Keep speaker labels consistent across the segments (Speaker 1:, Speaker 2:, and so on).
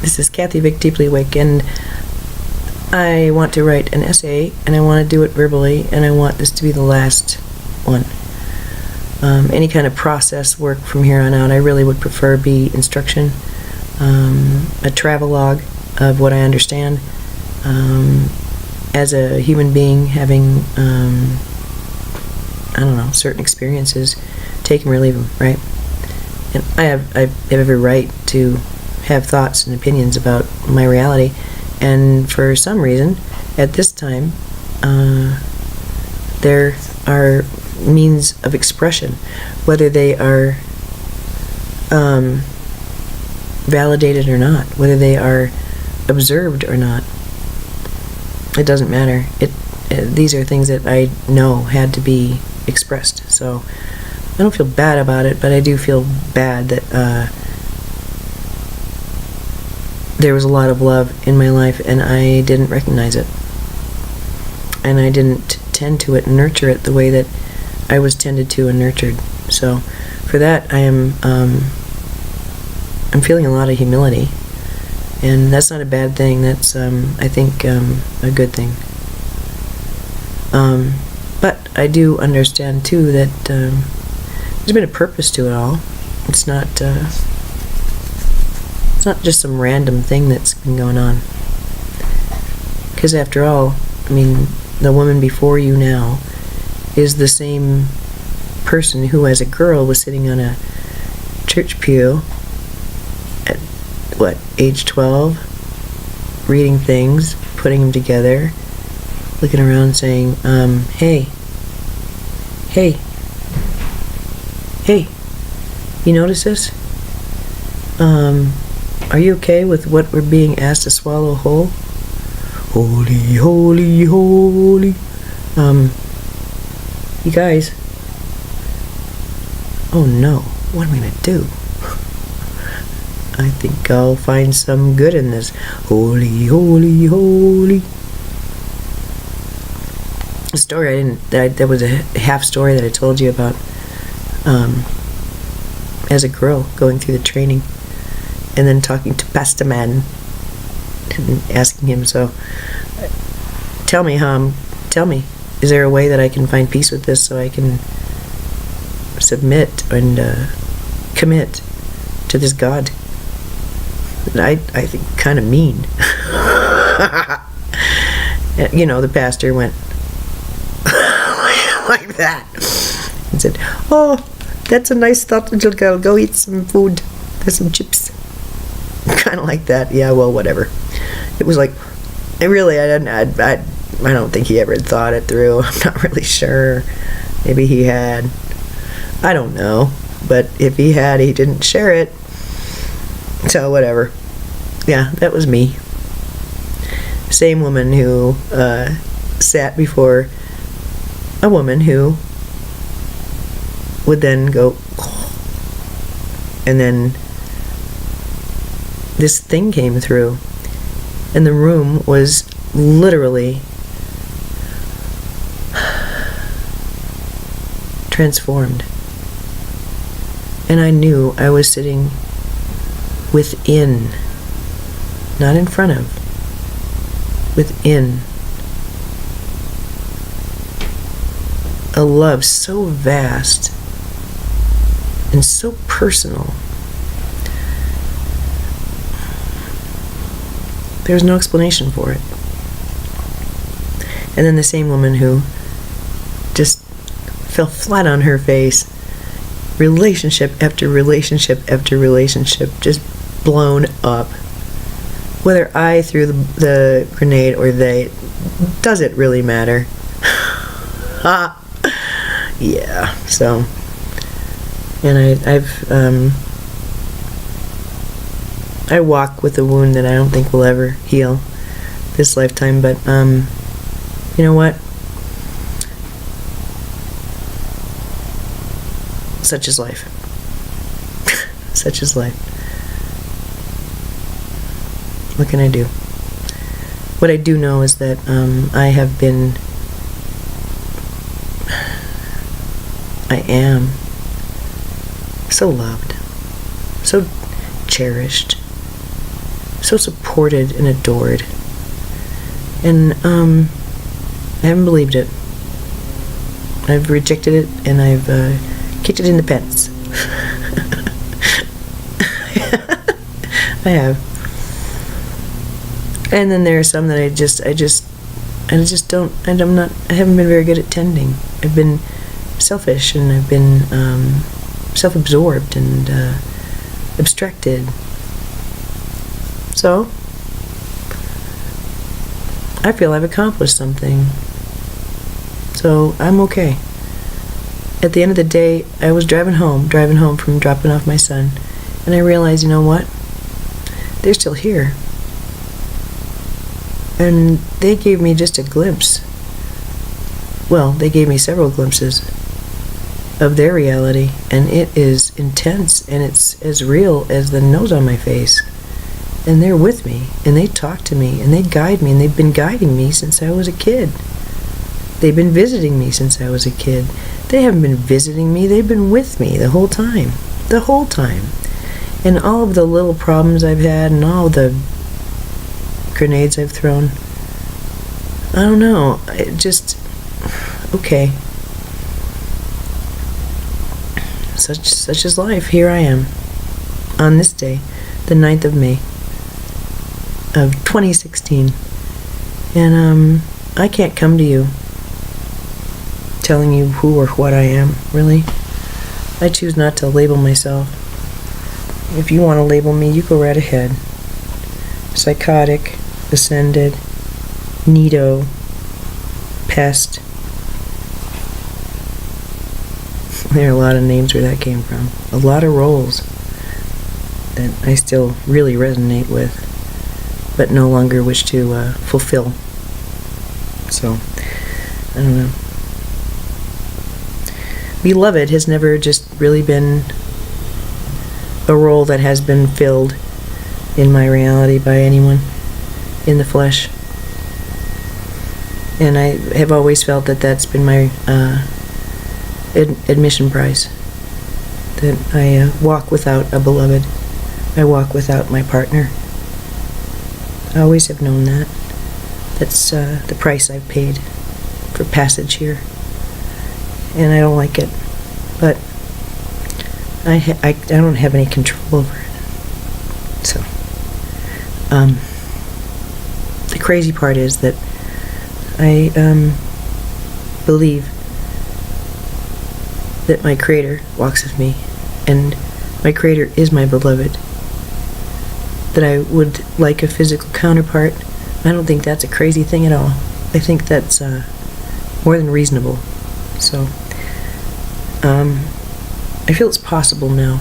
Speaker 1: This is Kathy Vick, Deeply Awake, and I want to write an essay, and I want to do it verbally, and I want this to be the last one. Any kind of process work from here on out, I really would prefer be instruction, a travelogue of what I understand as a human being, having, certain experiences, take them or leave them, right? And I have every right to have thoughts and opinions about my reality, and for some reason, at this time, there are means of expression, whether they are validated or not, whether they are observed or not. It doesn't matter. These are things that I know had to be expressed. So I don't feel bad about it, but I do feel bad that there was a lot of love in my life and I didn't recognize it. And I didn't tend to it and nurture it the way that I was tended to and nurtured. So for that, I'm feeling a lot of humility. And that's not a bad thing. That's, I think, a good thing. But I do understand, too, that there's been a purpose to it all. It's not just some random thing that's been going on. Because after all, I mean, the woman before you now is the same person who, as a girl, was sitting on a church pew at, age 12, reading things, putting them together, looking around saying, hey, you notice this? Are you okay with what we're being asked to swallow whole? Holy, holy, holy. You guys. Oh no, what am I gonna do? I think I'll find some good in this. Holy, holy, holy. A story there was a half story that I told you about, as a girl going through the training and then talking to Pastor Man and asking him, so tell me, is there a way that I can find peace with this so I can submit and commit to this God that I think kind of mean? You know, the pastor went like that and said, oh, that's a nice thought, little girl, go eat some food, there's some chips. Kind of like that. Yeah, well, whatever. It was like, I don't think he ever thought it through. I'm not really sure. Maybe he had. I don't know. But if he had, he didn't share it. So, whatever. Yeah, that was me. Same woman who sat before a woman who would then go, and then this thing came through, and the room was literally transformed. And I knew I was sitting within, not in front of, within a love so vast and so personal. There's no explanation for it. And then the same woman who just fell flat on her face, relationship after relationship after relationship, just blown up. Whether I threw the grenade or they, does it really matter? Yeah, so, and I walk with a wound that I don't think will ever heal this lifetime, but you know what? Such is life. Such is life. What can I do? What I do know is that I am so loved, so cherished, so supported and adored. And I haven't believed it. I've rejected it, and I've kicked it in the pants. I have. And then there are some that I haven't been very good at tending. I've been selfish, and I've been self-absorbed and abstracted. So I feel I've accomplished something. So I'm okay. At the end of the day, I was driving home from dropping off my son, and I realized, you know what? They're still here. And they gave me just a glimpse. Well, they gave me several glimpses of their reality, and it is intense, and it's as real as the nose on my face. And they're with me, and they talk to me, and they guide me, and they've been guiding me since I was a kid. They've been visiting me since I was a kid. They haven't been visiting me, they've been with me the whole time. The whole time. And all of the little problems I've had, and all the grenades I've thrown, I don't know, it just, okay. Such is life. Here I am, on this day, the 9th of May, of 2016. And I can't come to you telling you who or what I am, really. I choose not to label myself. If you want to label me, you go right ahead. Psychotic, ascended, neato, pest. There are a lot of names where that came from. A lot of roles that I still really resonate with, but no longer wish to fulfill. So, I don't know. Beloved has never just really been a role that has been filled in my reality by anyone in the flesh. And I have always felt that that's been my admission price. That I walk without a beloved. I walk without my partner. I always have known that. That's the price I've paid for passage here. And I don't like it. But I don't have any control over it. So, the crazy part is that I believe that my Creator walks with me, and my Creator is my beloved. That I would like a physical counterpart, I don't think that's a crazy thing at all. I think that's more than reasonable. So, I feel it's possible now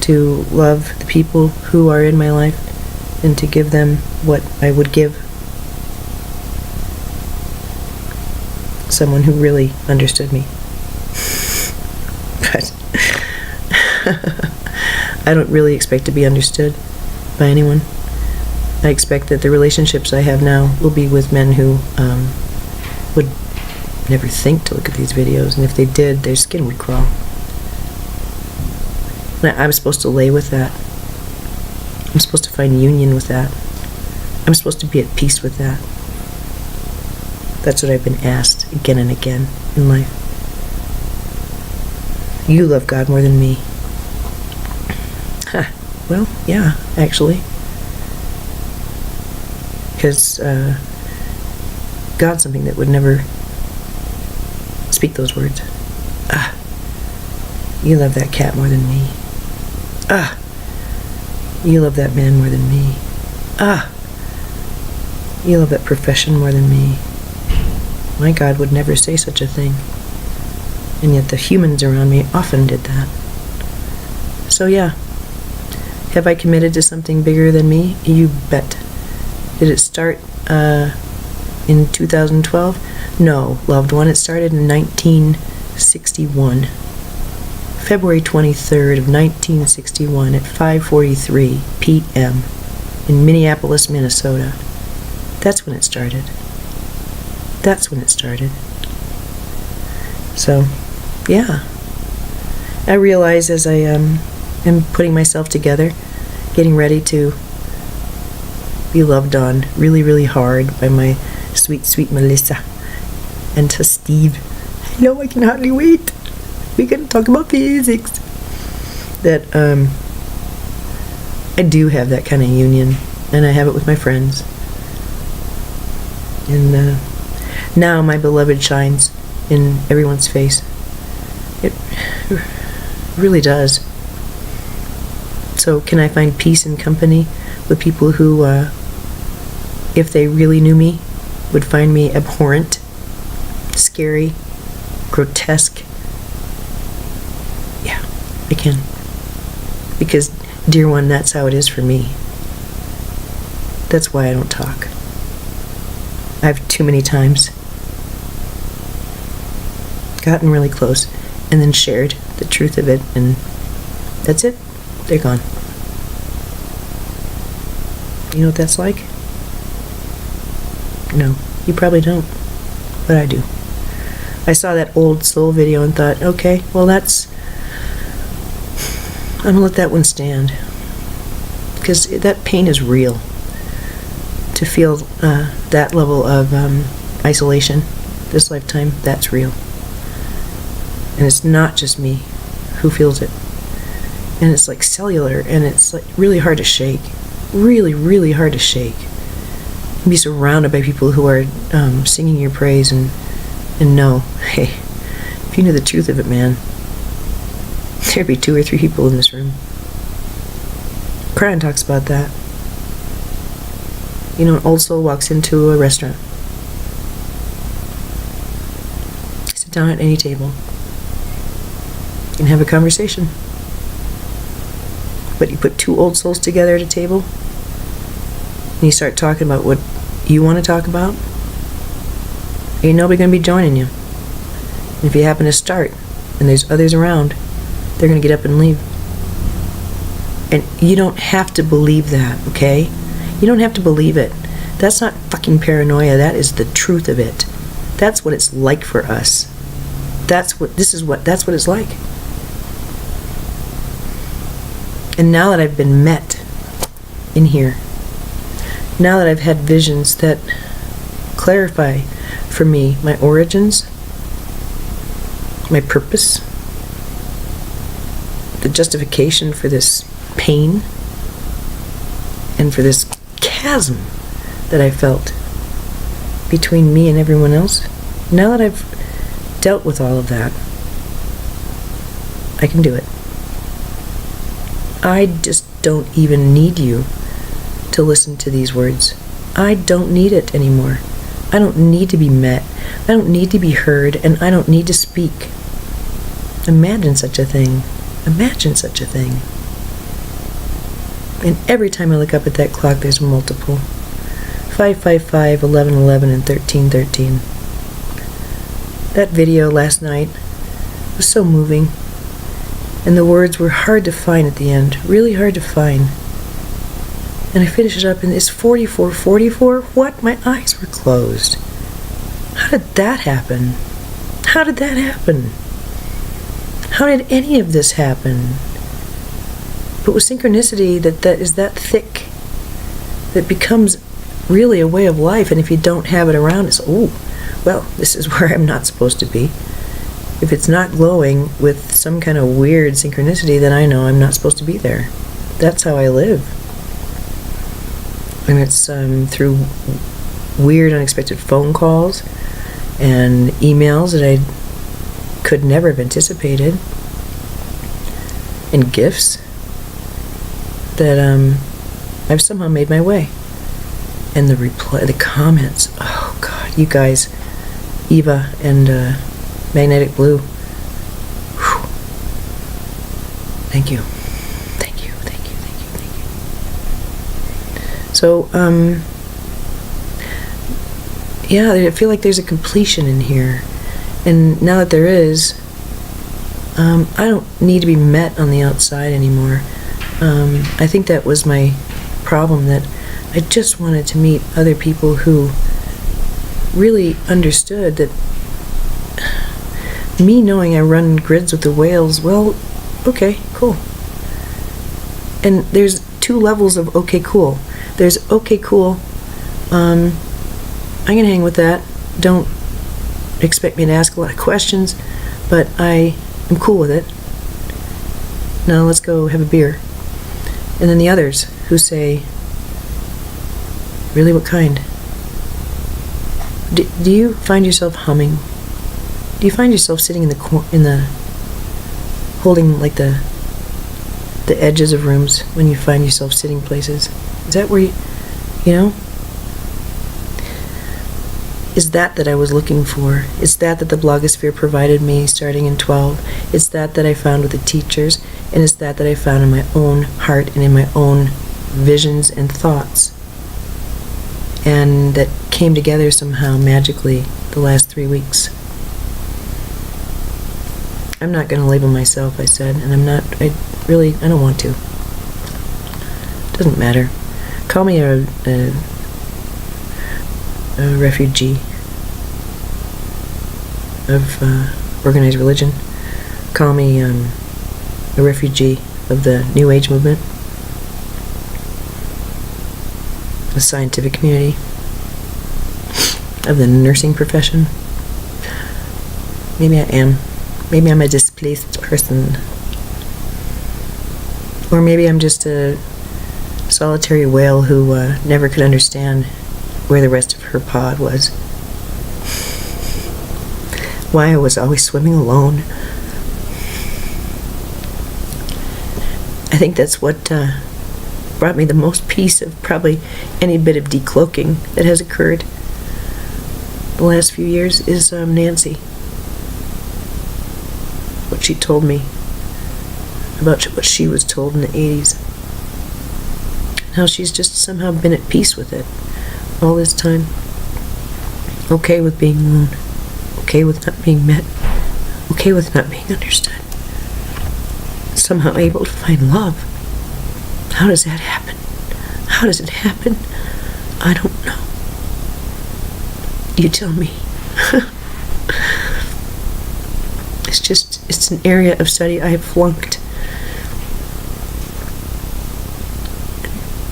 Speaker 1: to love the people who are in my life and to give them what I would give someone who really understood me. But I don't really expect to be understood by anyone. I expect that the relationships I have now will be with men who would never think to look at these videos, and if they did, their skin would crawl. And I'm supposed to lay with that. I'm supposed to find union with that. I'm supposed to be at peace with that. That's what I've been asked again and again in life. You love God more than me. Huh. Well, yeah, actually. Because God's something that would never speak those words. You love that cat more than me. You love that man more than me. You love that profession more than me. My God would never say such a thing. And yet the humans around me often did that. So yeah. Have I committed to something bigger than me? You bet. Did it start in 2012? No, loved one. It started in 1961. February 23rd of 1961 at 5:43 p.m. in Minneapolis, Minnesota. That's when it started. That's when it started. So, yeah. I realize as I am putting myself together, getting ready to be loved on really, really hard by my sweet, sweet Melissa. And to Steve, I know I can hardly wait. We're going to talk about physics. That I do have that kind of union, and I have it with my friends. And now my beloved shines in everyone's face. It really does. So can I find peace and company with people who, if they really knew me, would find me abhorrent, scary, grotesque? Yeah, I can. Because, dear one, that's how it is for me. That's why I don't talk. I've too many times gotten really close and then shared the truth of it, and that's it. They're gone. You know what that's like? No, you probably don't, but I do. I saw that old soul video and thought, okay, well I'm gonna let that one stand, because that pain is real. To feel that level of isolation this lifetime, that's real. And it's not just me who feels it. And it's like cellular, and it's like really hard to shake. Really, really hard to shake. Be surrounded by people who are singing your praise and know, hey, if you knew the truth of it, man, there'd be 2 or 3 people in this room. Cryan talks about that. You know, an old soul walks into a restaurant. Sit down at any table. You can have a conversation. But you put 2 old souls together at a table, and you start talking about what you want to talk about, ain't nobody going to be joining you. And if you happen to start, and there's others around, they're going to get up and leave. And you don't have to believe that, okay? You don't have to believe it. That's not fucking paranoia. That is the truth of it. That's what it's like for us. That's what it's like. And now that I've been met in here, now that I've had visions that clarify for me my origins, my purpose, the justification for this pain, and for this chasm that I felt between me and everyone else, now that I've dealt with all of that, I can do it. I just don't even need you to listen to these words. I don't need it anymore. I don't need to be met. I don't need to be heard, and I don't need to speak. Imagine such a thing. Imagine such a thing. And every time I look up at that clock, there's a multiple. 555, 1111, and 1313. That video last night was so moving. And the words were hard to find at the end. Really hard to find. And I finished it up, and it's 4444. What? My eyes were closed. How did that happen? How did that happen? How did any of this happen? But with synchronicity that is that thick, that becomes really a way of life, and if you don't have it around, it's, oh, well, this is where I'm not supposed to be. If it's not glowing with some kind of weird synchronicity, then I know I'm not supposed to be there. That's how I live. And it's through weird, unexpected phone calls and emails that I could never have anticipated, and gifts that I've somehow made my way. And the comments, oh God, you guys, Eva and Magnetic Blue, whew. Thank you. Thank you, thank you, thank you, thank you. So, yeah, I feel like there's a completion in here. And now that there is, I don't need to be met on the outside anymore. I think that was my problem, that I just wanted to meet other people who really understood that me knowing I run grids with the whales, well, okay, cool. And there's 2 levels of okay, cool. there's, okay, cool, I can hang with that. Don't expect me to ask a lot of questions, but I am cool with it. Now let's go have a beer. And then the others who say, really, what kind? Do you find yourself humming? Do you find yourself sitting in the holding like the edges of rooms when you find yourself sitting places? Is that where you know? Is that I was looking for? It's that the blogosphere provided me starting in 12. It's that I found with the teachers, and it's that I found in my own heart and in my own visions and thoughts. And that came together somehow magically the last 3 weeks. I'm not going to label myself, I said, and I don't want to. Doesn't matter. Call me a refugee of organized religion. Call me a refugee of the New Age movement, the scientific community, of the nursing profession. Maybe I am. Maybe I'm a displaced person. Or maybe I'm just a solitary whale who never could understand where the rest of her pod was. Why I was always swimming alone. I think that's what brought me the most peace of probably any bit of decloaking that has occurred the last few years is Nancy. What she told me about what she was told in the 80s. How she's just somehow been at peace with it all this time. Okay with being alone. Okay with not being met. Okay with not being understood. Somehow able to find love. How does that happen? How does it happen? I don't know. You tell me. It's an area of study I have flunked.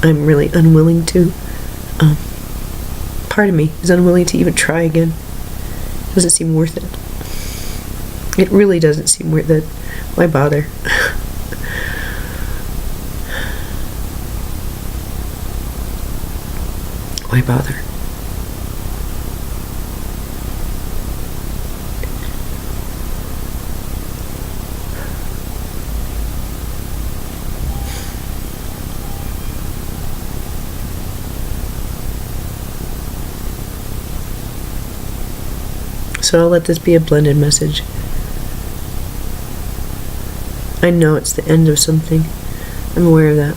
Speaker 1: I'm really unwilling to. Part of me is unwilling to even try again. It doesn't seem worth it. It really doesn't seem worth it. Why bother? Why bother? So I'll let this be a blended message. I know it's the end of something. I'm aware of that.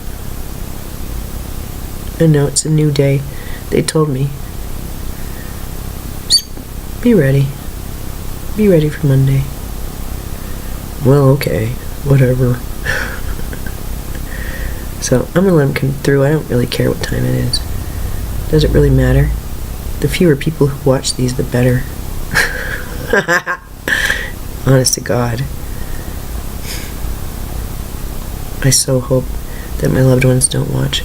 Speaker 1: I know it's a new day. They told me. Just be ready. Be ready for Monday. Well, okay. Whatever. So I'm gonna let them come through. I don't really care what time it is. Does it really matter? The fewer people who watch these, the better. Honest to God. I so hope that my loved ones don't watch.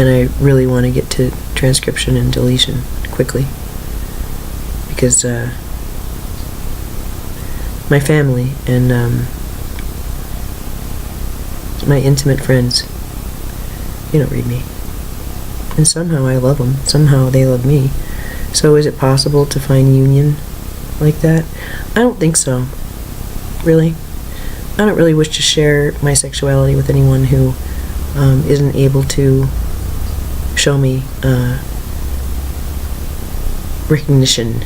Speaker 1: And I really want to get to transcription and deletion quickly. Because my family and my intimate friends, they don't read me. And somehow I love them. Somehow they love me. So is it possible to find union like that? I don't think so. Really. I don't really wish to share my sexuality with anyone who isn't able to show me recognition,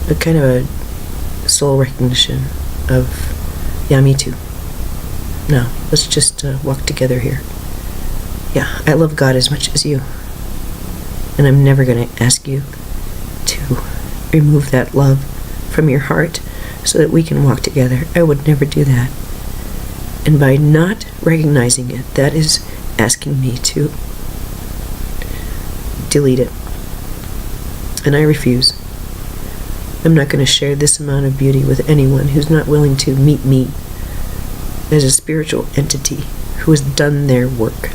Speaker 1: a kind of a soul recognition of, yeah, me too. No, let's just walk together here. Yeah, I love God as much as you. And I'm never going to ask you to remove that love from your heart so that we can walk together. I would never do that. And by not recognizing it, that is asking me to delete it. And I refuse. I'm not going to share this amount of beauty with anyone who's not willing to meet me as a spiritual entity who has done their work.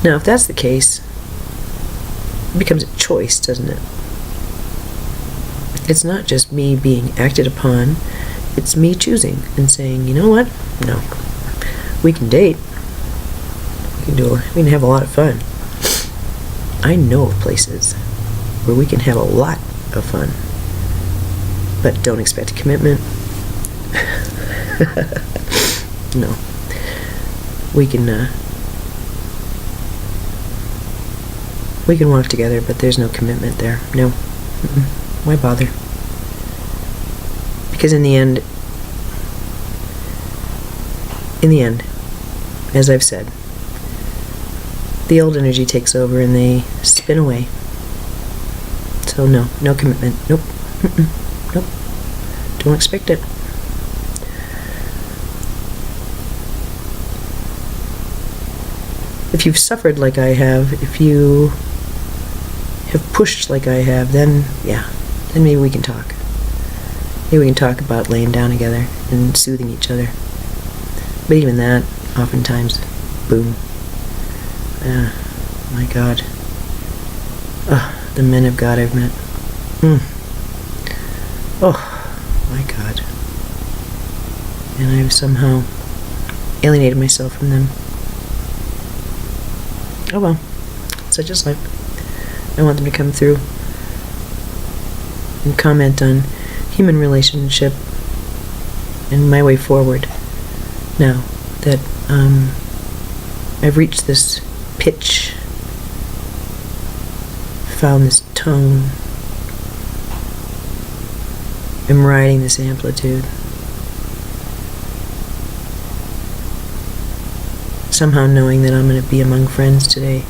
Speaker 1: Now, if that's the case, it becomes a choice, doesn't it? It's not just me being acted upon, it's me choosing and saying, you know what? No. We can date. We can have a lot of fun. I know of places where we can have a lot of fun, but don't expect a commitment. No. We can walk together, but there's no commitment there. No. Why bother? Because in the end, as I've said, the old energy takes over and they spin away. So no commitment. Nope. Nope. Don't expect it. If you've suffered like I have, if you have pushed like I have, then maybe we can talk. Maybe we can talk about laying down together and soothing each other. But even that, oftentimes, boom. My God. The men of God I've met. Oh, my God. And I've somehow alienated myself from them. Oh well, such is life. I want them to come through and comment on human relationship and my way forward. Now that I've reached this pitch, found this tone, I'm riding this amplitude. Somehow knowing that I'm going to be among friends today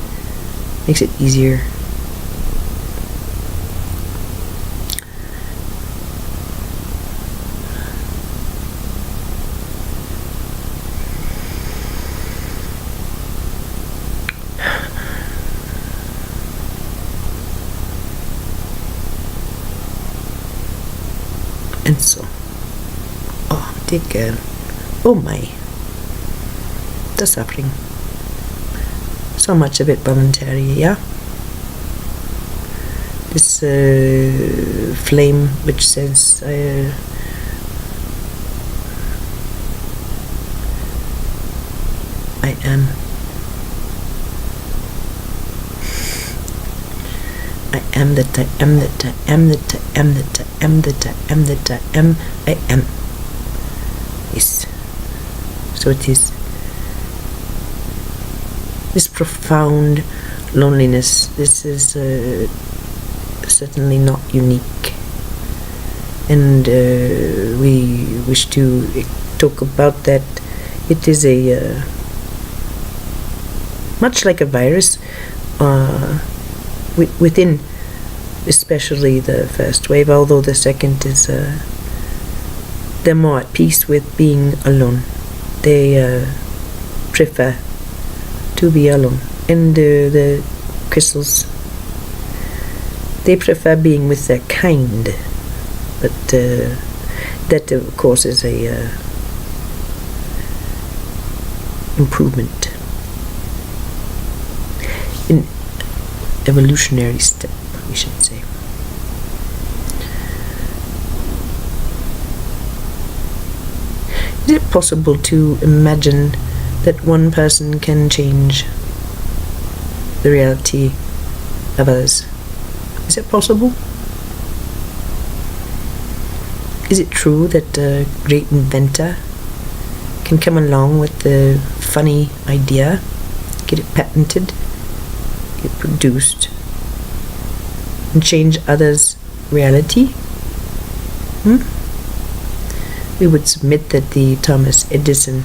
Speaker 1: makes it easier. And so, dear girl, oh my, the suffering, so much of it voluntary, yeah? This flame which says I am. I am that I am that I am that I am that I am that I am that I am. I am. Yes. So it is. This profound loneliness, this is certainly not unique. And we wish to talk about that. It is a much like a virus within especially the first wave, although the second is they're more at peace with being alone. They prefer to be alone. And the crystals, they prefer being with their kind, but that of course is a improvement, an evolutionary step, we should say. Is it possible to imagine that one person can change the reality of others? Is it possible? Is it true that a great inventor can come along with the funny idea, get it patented, get it produced, and change others' reality? We would submit that the Thomas Edison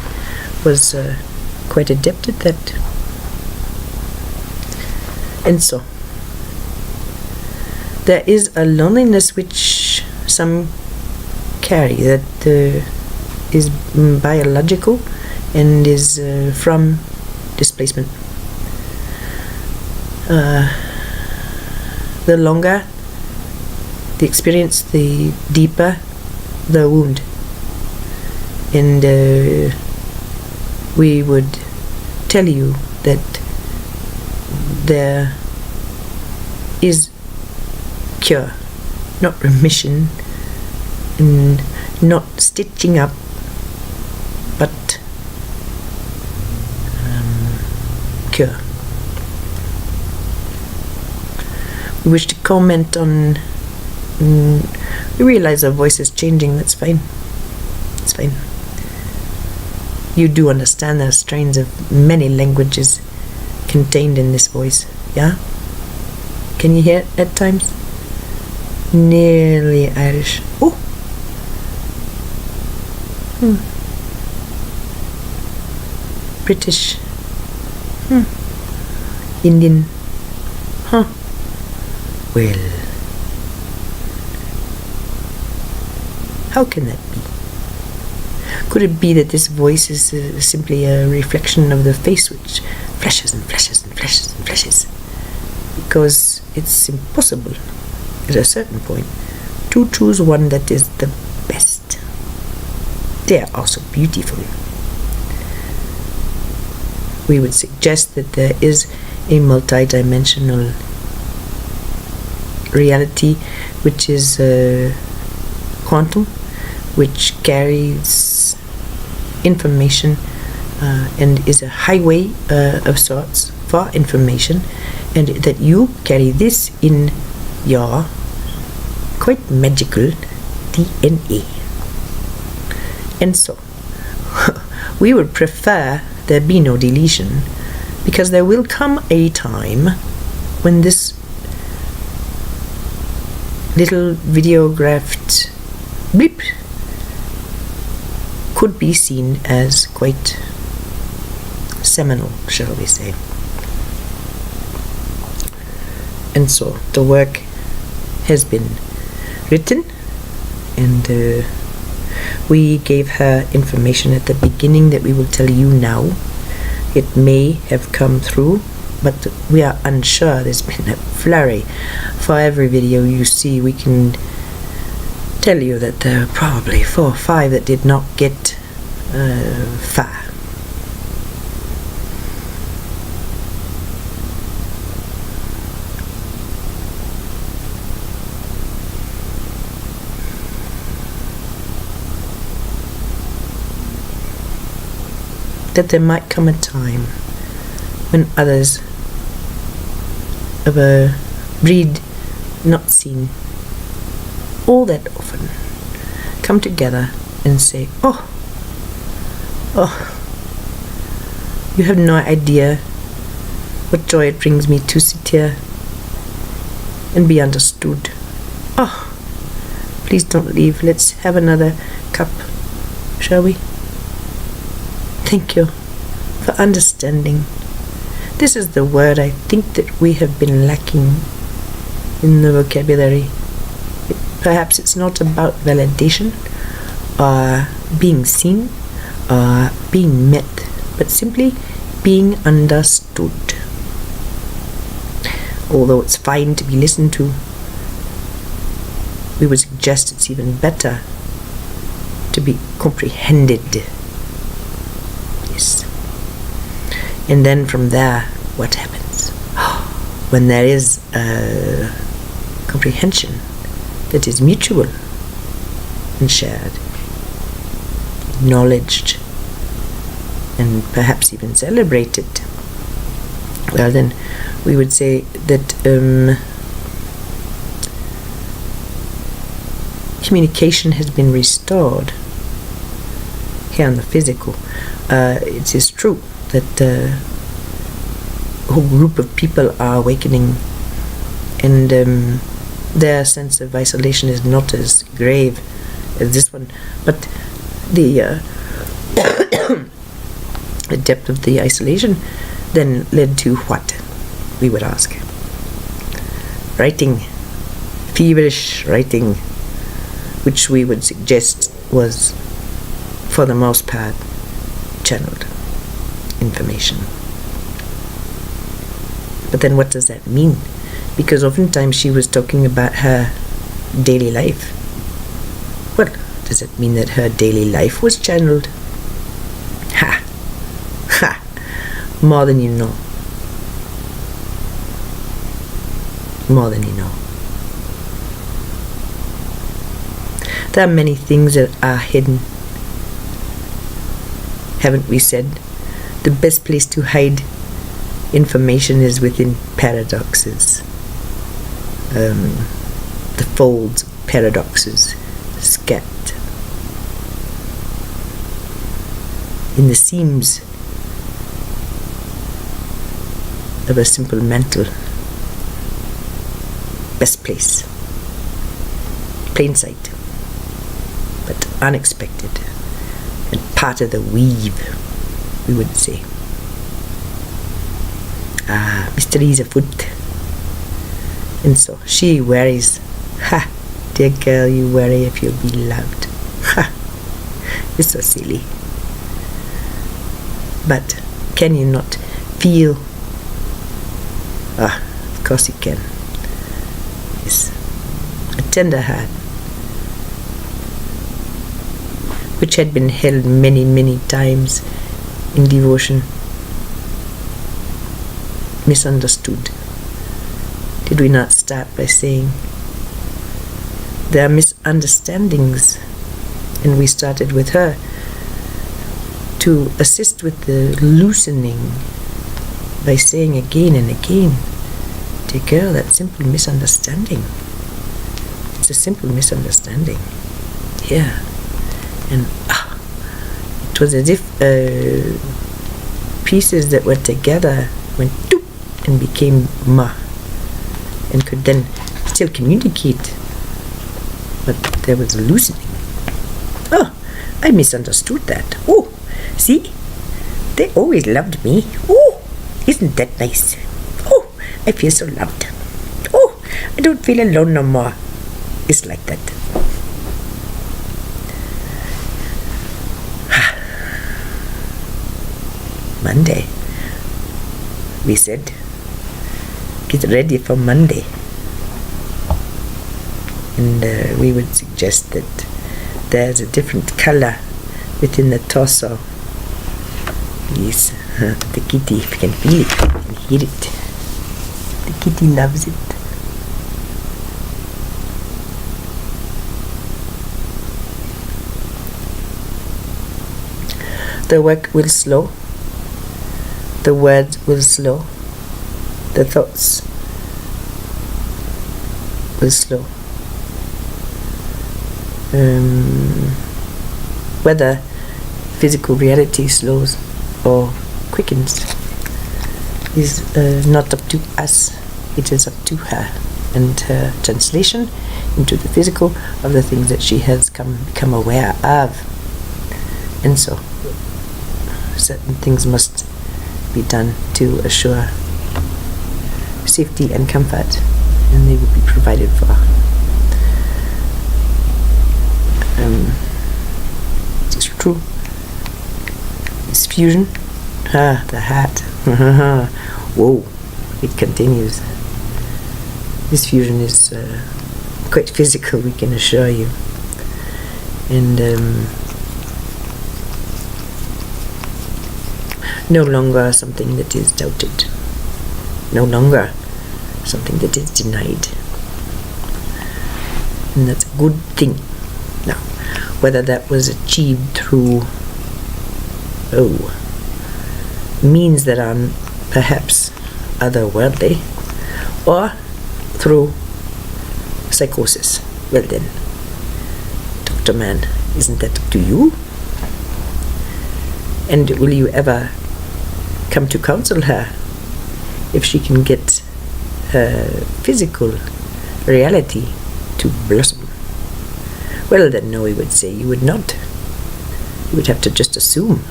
Speaker 1: was quite adept at that. And so, there is a loneliness which some carry that is biological and is from displacement. The longer the experience, the deeper the wound. And we would tell you that there is cure, not remission, and not stitching up, but cure. We wish to comment on. We realize our voice is changing. That's fine. It's fine. You do understand there are strains of many languages contained in this voice, yeah? Can you hear it at times? Nearly Irish. Oh! British. Indian. Huh. Well, how can that be? Could it be that this voice is simply a reflection of the face which flashes and flashes and flashes and flashes? Because it's impossible, at a certain point, to choose one that is the best. They are also beautiful. We would suggest that there is a multi-dimensional reality which is quantum, which carries information and is a highway of sorts for information, and that you carry this in your quite magical DNA. And so we would prefer there be no deletion, because there will come a time when this little videographed blip could be seen as quite seminal, shall we say. And so the work has been written, and we gave her information at the beginning that we will tell you now. It may have come through, but we are unsure. There's been a flurry. For every video you see, we can tell you that there are probably 4 or 5 that did not get far. That there might come a time when others of a breed not seen all that often come together and say, oh, you have no idea what joy it brings me to sit here and be understood. Oh, please don't leave. Let's have another cup, shall we? Thank you for understanding. This is the word I think that we have been lacking in the vocabulary. Perhaps it's not about validation or being seen or being met, but simply being understood. Although it's fine to be listened to, we would suggest it's even better to be comprehended. Yes. And then from there, what happens? When there is a comprehension that is mutual and shared, acknowledged, and perhaps even celebrated, well then we would say that communication has been restored here on the physical. It is true that a whole group of people are awakening, and their sense of isolation is not as grave as this one, but the the depth of the isolation then led to what, we would ask? Writing, feverish writing, which we would suggest was, for the most part, channeled information. But then what does that mean? Because oftentimes she was talking about her daily life. Well, does it mean that her daily life was channeled? Ha! Ha! More than you know. more than you know. There are many things that are hidden. Haven't we said the best place to hide information is within paradoxes? The folds of paradoxes scat in the seams of a simple mantle. Best place. Plain sight, but unexpected, and part of the weave, we would say. Mysteries afoot. And so she worries. Ha! Dear girl, you worry if you'll be loved. Ha! It's so silly. But can you not feel? Of course you can. Yes. A tender heart, which had been held many, many times in devotion, misunderstood. Did we not start by saying there are misunderstandings, and we started with her to assist with the loosening by saying again and again, dear girl, that's simple misunderstanding. It's a simple misunderstanding. Yeah. And it was as if pieces that were together went doop and became ma, and could then still communicate, but there was a loosening. Oh, I misunderstood that. Oh, see, they always loved me. Oh, isn't that nice? Oh, I feel so loved. Oh, I don't feel alone no more. It's like that. Monday, we said, get ready for Monday. And we would suggest that there's a different color within the torso. Yes, the kitty, if you can feel it, you can hear it. The kitty loves it. The work will slow. The words will slow. The thoughts will slow. Whether physical reality slows or quickens is not up to us. It is up to her and her translation into the physical of the things that she has become aware of. And so certain things must be done to assure safety and comfort, and they will be provided for. It's true. This fusion, the heart. Whoa, it continues. This fusion is quite physical, we can assure you. And no longer something that is doubted. No longer something that is denied. And that's a good thing. Now, whether that was achieved through means that are perhaps otherworldly, or through psychosis, well then, Dr. Mann, isn't that up to you? And will you ever come to counsel her if she can get her physical reality to blossom? Well then, no, we would say you would not. You would have to just assume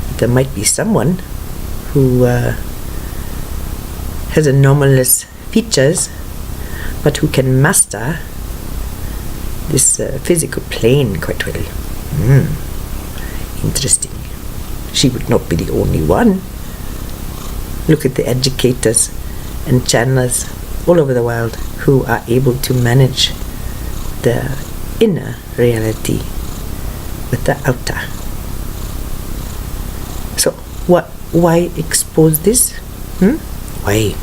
Speaker 1: that there might be someone who has anomalous features, but who can master this physical plane quite well. Interesting. She would not be the only one. Look at the educators and channelers all over the world who are able to manage the inner reality with the outer. So why expose this? Why?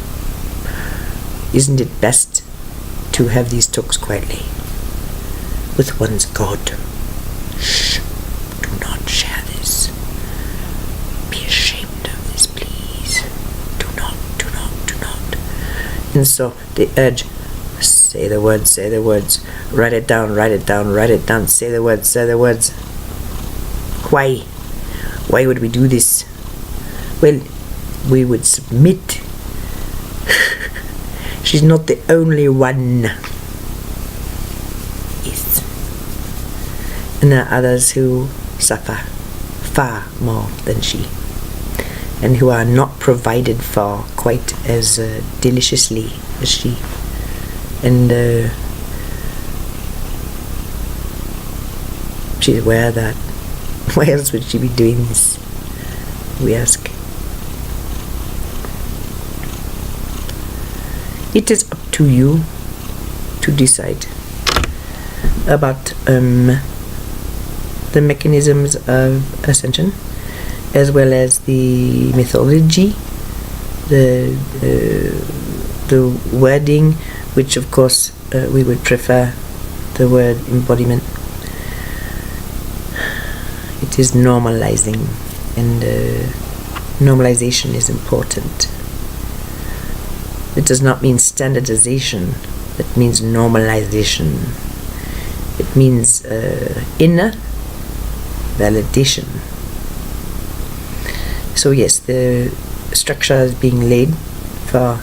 Speaker 1: Isn't it best to have these talks quietly with one's God? Shh, do not share this. Be ashamed of this, please. Do not. And so they urge, say the words, write it down, say the words. Why? Why would we do this? Well, we would submit. She's not the only one. Yes. And there are others who suffer far more than she, and who are not provided for quite as deliciously as she. And she's aware that. Why else would she be doing this? We ask. It is up to you to decide about the mechanisms of ascension, as well as the methodology, the wording, which of course we would prefer the word embodiment. It is normalizing, and normalization is important. It does not mean standardization, it means normalization. It means inner validation. So yes, the structure is being laid for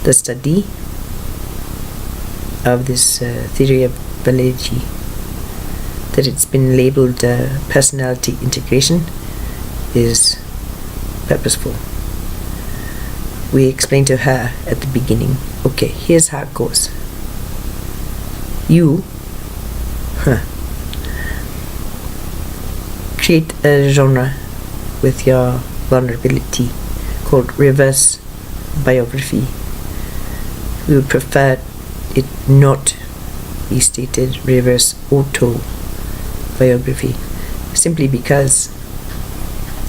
Speaker 1: the study of this theory of validity. That it's been labeled personality integration is purposeful. We explained to her at the beginning, okay, here's how it goes. You create a genre with your vulnerability called reverse biography. We would prefer it not be stated reverse autobiography, simply because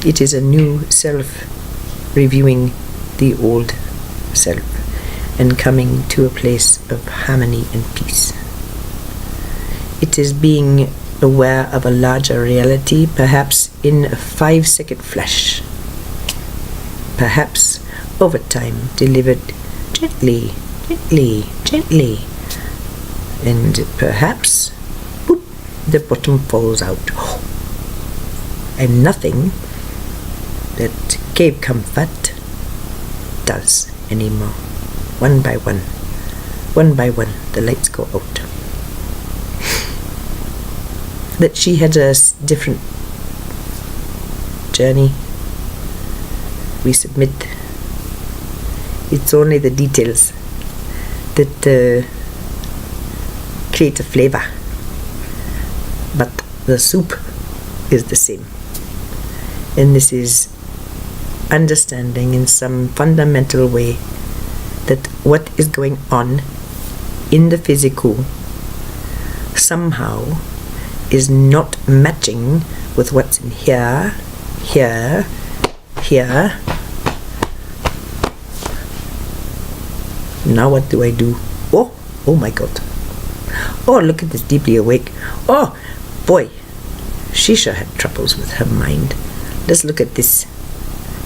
Speaker 1: it is a new self reviewing the old self and coming to a place of harmony and peace. It is being aware of a larger reality, perhaps in a 5-second flash, perhaps over time, delivered gently, and perhaps whoop, the bottom falls out, and nothing that gave comfort does anymore. One by one, the lights go out. That she had a different journey, we submit. It's only the details that create a flavor, but the soup is the same. And this is understanding in some fundamental way that what is going on in the physical somehow is not matching with what's in here. Now what do I do? Oh my God. Oh, look at this deeply awake. Oh boy, she sure had troubles with her mind. Let's look at this.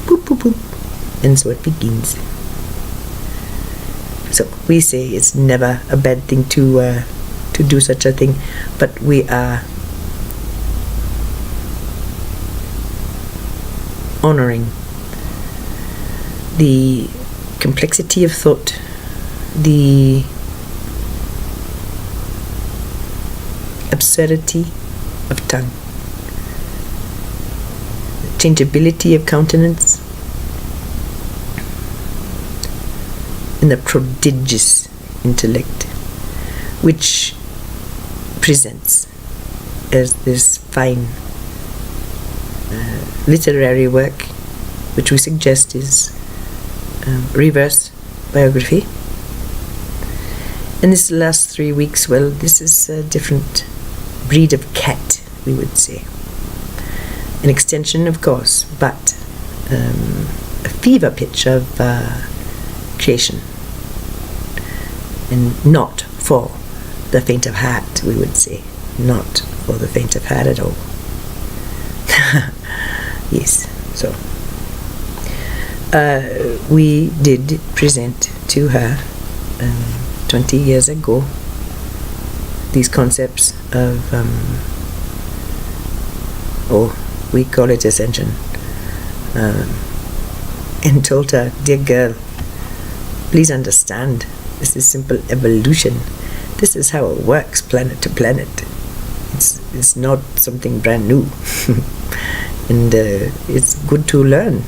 Speaker 1: Boop, boop, boop. And so it begins. So we say it's never a bad thing to do such a thing, but we are honoring the complexity of thought, the absurdity of tongue, the changeability of countenance, and the prodigious intellect which presents as this fine literary work, which we suggest is reverse biography. And this last 3 weeks, well, this is a different breed of cat, we would say. An extension, of course, but a fever pitch of creation. and not for the faint of heart, we would say. Not for the faint of heart at all. Yes, so we did present to her 20 years ago these concepts of we call it ascension, and told her, dear girl, please understand, this is simple evolution. This is how it works, planet to planet. It's not something brand new. And it's good to learn,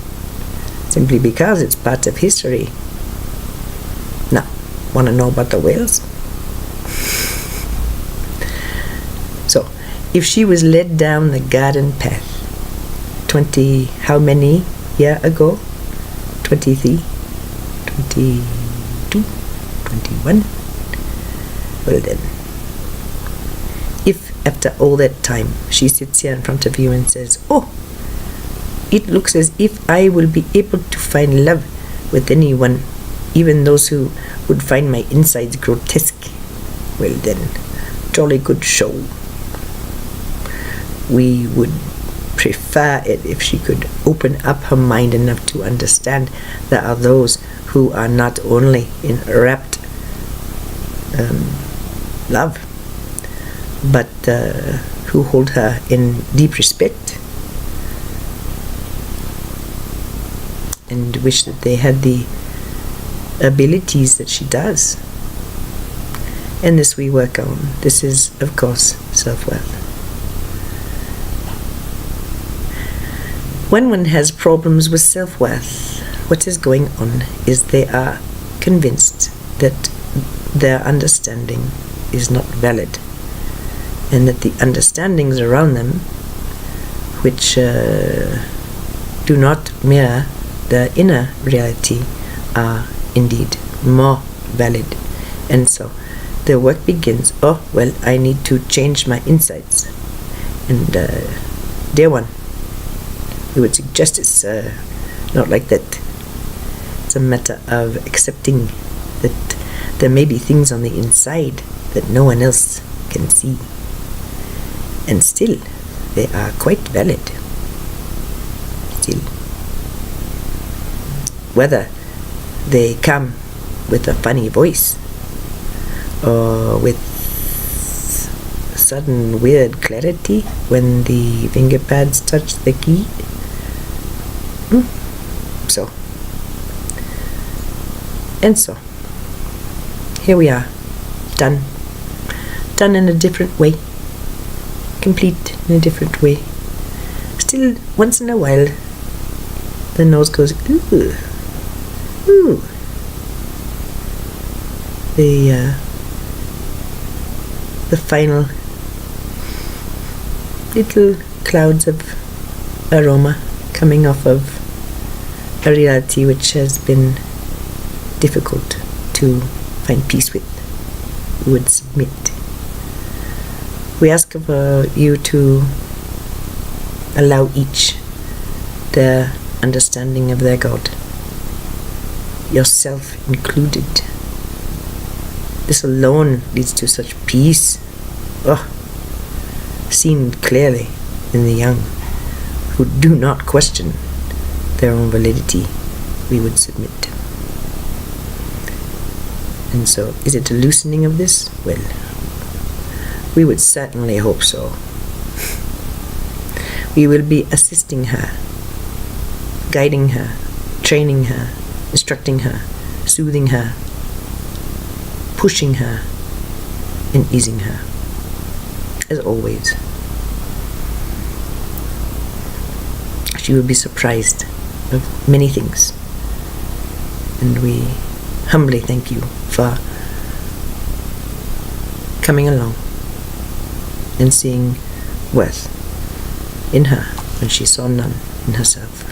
Speaker 1: simply because it's part of history. Now, want to know about the whales? So, if she was led down the garden path 20, how many years ago? 23, 22, 21? Well then, if after all that time she sits here in front of you and says, oh, it looks as if I will be able to find love with anyone, even those who would find my insides grotesque, well then, jolly good show. We would prefer it if she could open up her mind enough to understand there are those who are not only in rapt love, but who hold her in deep respect and wish that they had the abilities that she does. And this we work on. This is, of course, self-worth. When one has problems with self-worth, what is going on is they are convinced that their understanding is not valid, and that the understandings around them, which do not mirror the inner reality, are indeed more valid. And so the work begins, oh, well, I need to change my insights. And dear one, we would suggest it's not like that. It's a matter of accepting that there may be things on the inside that no one else can see, and still they are quite valid. Still, whether they come with a funny voice or with sudden weird clarity when the finger pads touch the key. So, and so, here we are, done in a different way, complete in a different way. Still, once in a while, the nose goes, ooh, ooh. The final little clouds of aroma coming off of a reality which has been difficult to find peace with. We would submit. We ask of you to allow each their understanding of their God, yourself included. This alone leads to such peace, seen clearly in the young, who do not question their own validity. We would submit. And so, is it a loosening of this? Well, we would certainly hope so. We will be assisting her, guiding her, training her, instructing her, soothing her, pushing her, and easing her, as always. She will be surprised of many things, and we humbly thank you for coming along and seeing worth in her when she saw none in herself.